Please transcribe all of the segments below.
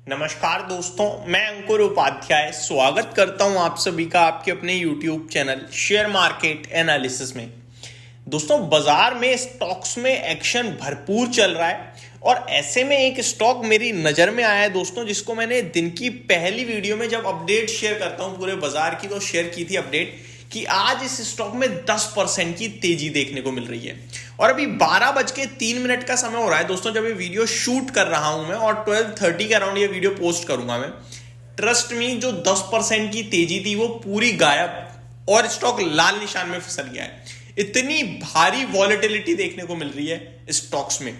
नमस्कार दोस्तों, मैं अंकुर उपाध्याय स्वागत करता हूं आप सभी का आपके अपने YouTube channel share market analysis में। दोस्तों, बाजार में स्टॉक्स में एक्शन भरपूर चल रहा है और ऐसे में एक स्टॉक मेरी नज़र में आया है दोस्तों, जिसको मैंने दिन की पहली वीडियो में जब अपडेट शेयर करता हूं पूरे बाजार की तो शेयर की थी अपडेट कि आज इस स्टॉक में 10% की तेजी देखने को मिल रही है। और अभी 12:03 का समय हो रहा है दोस्तों जब ये वीडियो शूट कर रहा हूं मैं, और 12:30 के अराउंड ये वीडियो पोस्ट करूंगा मैं। ट्रस्ट मी, जो 10% की तेजी थी वो पूरी गायब और स्टॉक लाल निशान में फिसल गया है। इतनी भारी वॉलेटिलिटी देखने को मिल रही है स्टॉक्स में।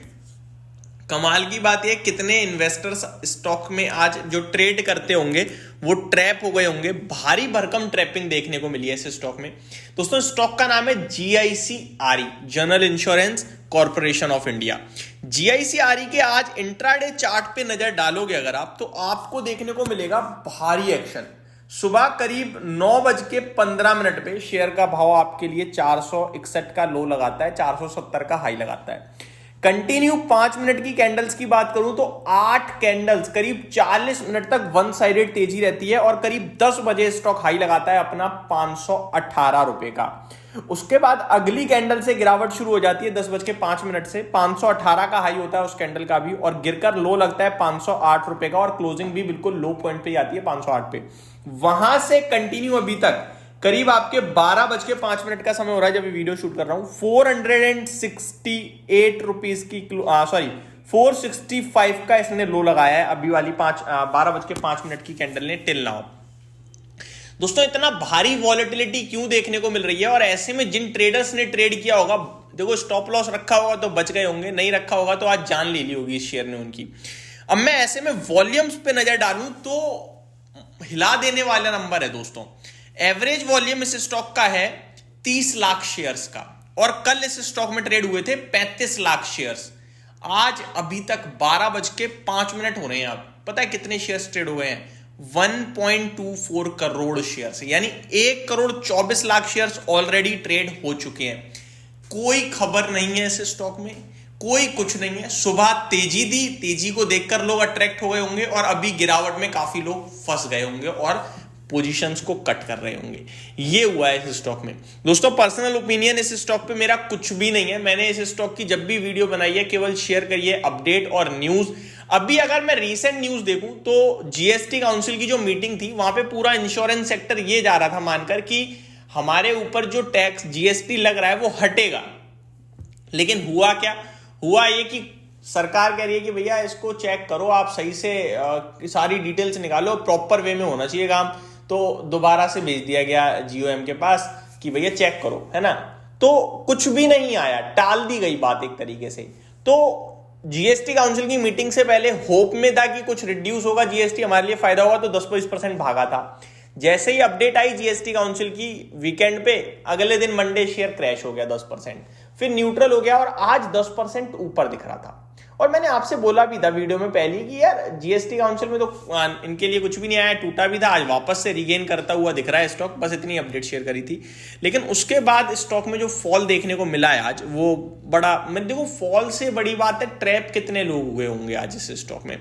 कमाल की बात यह, कितने इन्वेस्टर्स स्टॉक में आज जो ट्रेड करते होंगे वो ट्रैप हो गए होंगे। भारी भरकम ट्रैपिंग देखने को मिली है इस स्टॉक में। दोस्तों, स्टॉक का नाम है GICRE, general insurance corporation of India. GICRE के आज इंट्राडे चार्ट पे नजर डालोगे अगर आप, तो आपको देखने को मिलेगा भारी एक्शन। सुबह करीब 9:15 पे शेयर का भाव आपके लिए 461 का लो लगाता है, 470 का हाई लगाता है। कंटिन्यू 5 मिनट की कैंडल्स की बात करूं तो 8 कैंडल्स करीब 40 मिनट तक वन साइडेड तेजी रहती है और करीब 10 बजे स्टॉक हाई लगाता है अपना 518 रुपए का। उसके बाद अगली कैंडल से गिरावट शुरू हो जाती है 10:05 से। 518 का हाई होता है उस कैंडल का भी और गिरकर लो लगता है 508 रुपए का और क्लोजिंग भी बिल्कुल लो पॉइंट पे आती है 508 पे। वहां से कंटिन्यू अभी तक करीब आपके 12:05 का समय हो रहा है जब ये वीडियो शूट कर रहा हूं। 468 रुपीज की 465 का इसने लो लगाया है अभी वाली 12:05 की कैंडल ने टिल नाउ। दोस्तों, इतना भारी वॉलेटिलिटी क्यों देखने को मिल रही है? और ऐसे में जिन ट्रेडर्स ने ट्रेड किया होगा, देखो स्टॉप लॉस रखा होगा तो बच गए होंगे, नहीं रखा होगा तो आज जान ले ली होगी इस शेयर ने उनकी। अब मैं ऐसे में वॉल्यूम्स पे नजर डालूं तो हिला देने वाला नंबर है दोस्तों। एवरेज वॉल्यूम इस स्टॉक का है 30 लाख शेयर्स का और कल इस स्टॉक में ट्रेड हुए थे 35 लाख शेयर्स। आज अभी तक 12:05 हो रहे हैं। आप पता है कितने शेयर्स ट्रेड हुए हैं? 1.24 करोड़ शेयर्स, यानी 1,24,00,000 शेयर्स ऑलरेडी ट्रेड हो चुके हैं। कोई खबर नहीं है इस स्टॉक में, कोई कुछ नहीं है। सुबह तेजी दी, तेजी को देखकर लोग अट्रैक्ट हो गए होंगे और अभी गिरावट में काफी लोग फंस गए होंगे और पोजीशंस को कट कर रहे होंगे। ये हुआ है इस स्टॉक में। दोस्तों, पर्सनल ओपिनियन इस स्टॉक पे मेरा कुछ भी नहीं है। मैंने इस स्टॉक की जब भी वीडियो बनाई है केवल शेयर करिए अपडेट और न्यूज। अभी अगर मैं रीसेंट न्यूज देखूं तो GST काउंसिल की जो मीटिंग थी वहां पे पूरा इंश्योरेंस सेक्टर ये जा रहा था मानकर कि हमारे ऊपर जो टैक्स GST लग रहा है वो हटेगा। लेकिन हुआ क्या? हुआ ये कि सरकार कह रही है कि भैया इसको चेक करो, आप सही से सारी डिटेल्स निकालो, प्रॉपर वे में होना चाहिए काम। तो दोबारा से भेज दिया गया GOM के पास कि भैया चेक करो, है ना। तो कुछ भी नहीं आया, टाल दी गई बात एक तरीके से। तो GST काउंसिल की मीटिंग से पहले होप में था कि कुछ रिड्यूस होगा GST, हमारे लिए फायदा होगा, तो 10-20% भागा था। जैसे ही अपडेट आई GST काउंसिल की वीकेंड पे, अगले दिन मंडे शेयर क्रैश हो गया 10%, फिर न्यूट्रल हो गया और आज 10% ऊपर दिख रहा था। और मैंने आपसे बोला भी था वीडियो में पहले कि यार GST काउंसिल में तो इनके लिए कुछ भी नहीं आया, टूटा भी था, आज वापस से रिगेन करता हुआ दिख रहा है स्टॉक। बस इतनी अपडेट शेयर करी थी। लेकिन उसके बाद स्टॉक में जो फॉल देखने को मिला है आज, वो बड़ा, मैं देखो फॉल से बड़ी बात है ट्रैप कितने लोग हुए होंगे आज इस स्टॉक में।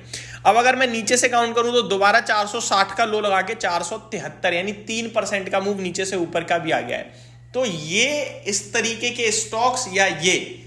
अब अगर मैं नीचे से काउंट करूं तो दोबारा 460 का लो लगा के 473, यानी 3% का मूव नीचे से ऊपर का भी आ गया है। तो ये इस तरीके के स्टॉक्स या ये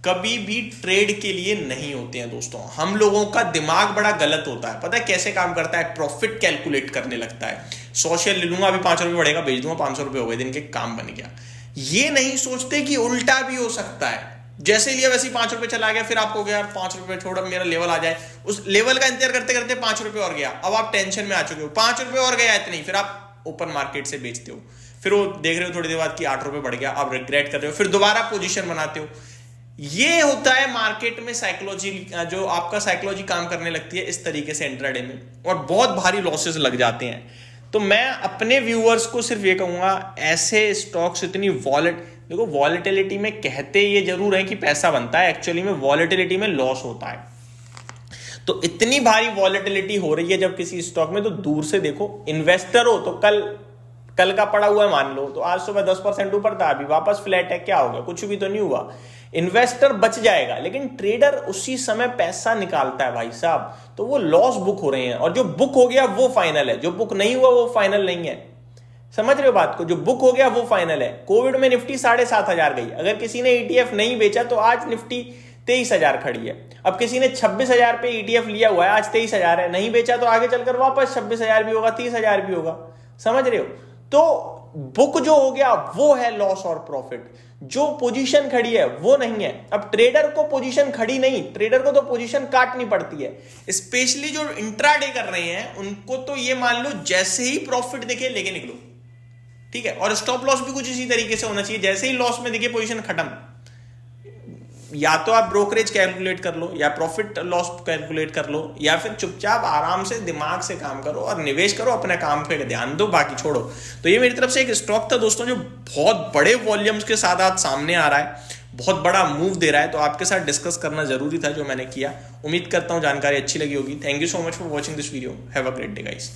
कभी भी ट्रेड के लिए नहीं होते हैं दोस्तों। हम लोगों का दिमाग बड़ा गलत होता है। पता है कैसे काम करता है? प्रॉफिट कैलकुलेट करने लगता है। 100 शेयर ले लूंगा, अभी 5 रुपए बढ़ेगा, बेच दूंगा, 500 रुपए हो गए, दिन के काम बन गया। ये नहीं सोचते कि उल्टा भी हो सकता है। जैसे लिया वैसे ही 5 रुपए चला गया, फिर आपको गया 5 रुपए छोड़, मेरा लेवल आ जाए। उस लेवल का इंतजार करते करते 5 रुपए और गया, अब आप टेंशन में आ चुके हो, 5 रुपए और गया इतने, फिर आप ओपन मार्केट से बेचते हो। फिर वो देख रहे हो थोड़ी देर बाद कि 8 रुपए बढ़ गया, आप रिग्रेट कर रहे हो, फिर दोबारा पोजीशन बनाते हो। ये होता है मार्केट में साइकोलॉजी, जो आपका साइकोलॉजी काम करने लगती है इस तरीके से इंट्राडे में, और बहुत भारी लॉसेस लग जाते हैं। तो मैं अपने व्यूअर्स को सिर्फ ये कहूंगा, ऐसे स्टॉक्स इतनी देखो वॉलेटिलिटी में कहते ये जरूर है कि पैसा बनता है, एक्चुअली में वॉलेटिलिटी में लॉस होता है। तो इतनी भारी वॉलेटिलिटी हो रही है जब किसी स्टॉक में, तो दूर से देखो। इन्वेस्टर हो तो कल का पड़ा हुआ है मान लो, तो आज सुबह 10% ऊपर था, अभी वापस फ्लैट है, क्या हो गया? कुछ भी तो नहीं हुआ। इन्वेस्टर बच जाएगा, लेकिन ट्रेडर उसी समय पैसा निकालता है भाई साहब, तो वो लॉस बुक हो रहे हैं, और जो बुक हो गया वो फाइनल है, जो बुक नहीं हुआ वो फाइनल नहीं है। समझ रहे हो बात को? जो बुक हो गया वो फाइनल है। कोविड में निफ्टी 7,500 गई, अगर किसी ने ETF नहीं बेचा तो आज निफ्टी 23,000 खड़ी है। अब किसी ने 26,000 पे ETF लिया हुआ है, आज 23,000 है, नहीं बेचा तो आगे चलकर वापस 26,000 भी होगा, 30,000 भी होगा। समझ रहे हो? तो बुक जो हो गया वो है लॉस और प्रॉफिट, जो पोजीशन खड़ी है वो नहीं है। अब ट्रेडर को पोजीशन खड़ी नहीं, ट्रेडर को तो पोजीशन काटनी पड़ती है। स्पेशली जो इंट्राडे कर रहे हैं उनको तो ये मान लो जैसे ही प्रॉफिट दिखे लेके निकलो, ठीक है। और स्टॉप लॉस भी कुछ इसी तरीके से होना चाहिए, जैसे ही लॉस में दिखे पोजीशन खत्म। या तो आप ब्रोकरेज कैलकुलेट कर लो, या प्रॉफिट लॉस कैलकुलेट कर लो, या फिर चुपचाप आराम से दिमाग से काम करो और निवेश करो, अपने काम पे ध्यान दो, बाकी छोड़ो। तो ये मेरी तरफ से एक स्टॉक था दोस्तों, जो बहुत बड़े वॉल्यूम्स के साथ आज सामने आ रहा है, बहुत बड़ा मूव दे रहा है, तो आपके साथ डिस्कस करना जरूरी था, जो मैंने किया। उम्मीद करता हूं जानकारी अच्छी लगी होगी। Thank you so much for watching this video. Have a great day guys.